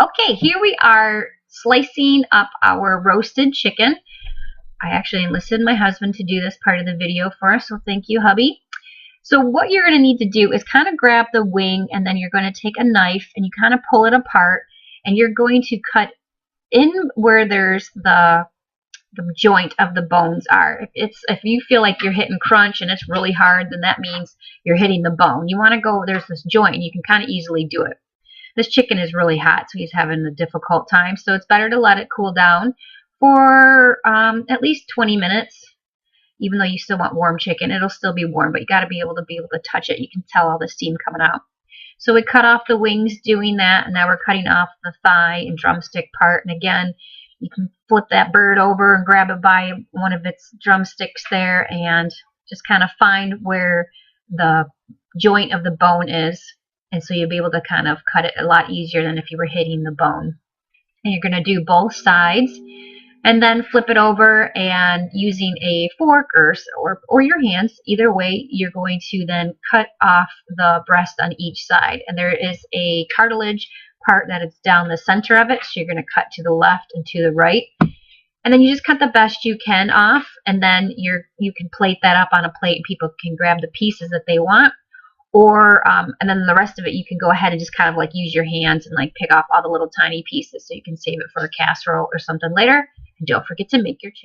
Okay, here we are slicing up our roasted chicken. I actually enlisted my husband to do this part of the video for us, so thank you, hubby. So what you're going to need to do is kind of grab the wing, and then you're going to take a knife and you kind of pull it apart, and you're going to cut in where there's the joint of the bones are. If you feel like you're hitting crunch and it's really hard, then that means you're hitting the bone. You want to go, there's this joint, and you can kind of easily do it. This chicken is really hot, so he's having a difficult time. So it's better to let it cool down for at least 20 minutes. Even though you still want warm chicken, it'll still be warm, but you got to be able to touch it. You can tell all the steam coming out. So we cut off the wings doing that, and now we're cutting off the thigh and drumstick part. And again, you can flip that bird over and grab it by one of its drumsticks there and just kind of find where the joint of the bone is. And so you'll be able to kind of cut it a lot easier than if you were hitting the bone. And you're going to do both sides and then flip it over, and using a fork or your hands, either way, you're going to then cut off the breast on each side. And there is a cartilage part that is down the center of it, so you're going to cut to the left and to the right. And then you just cut the best you can off, and then you can plate that up on a plate, and people can grab the pieces that they want. Or, and then the rest of it, you can go ahead and just kind of like use your hands and like pick off all the little tiny pieces so you can save it for a casserole or something later. And don't forget to make your chicken.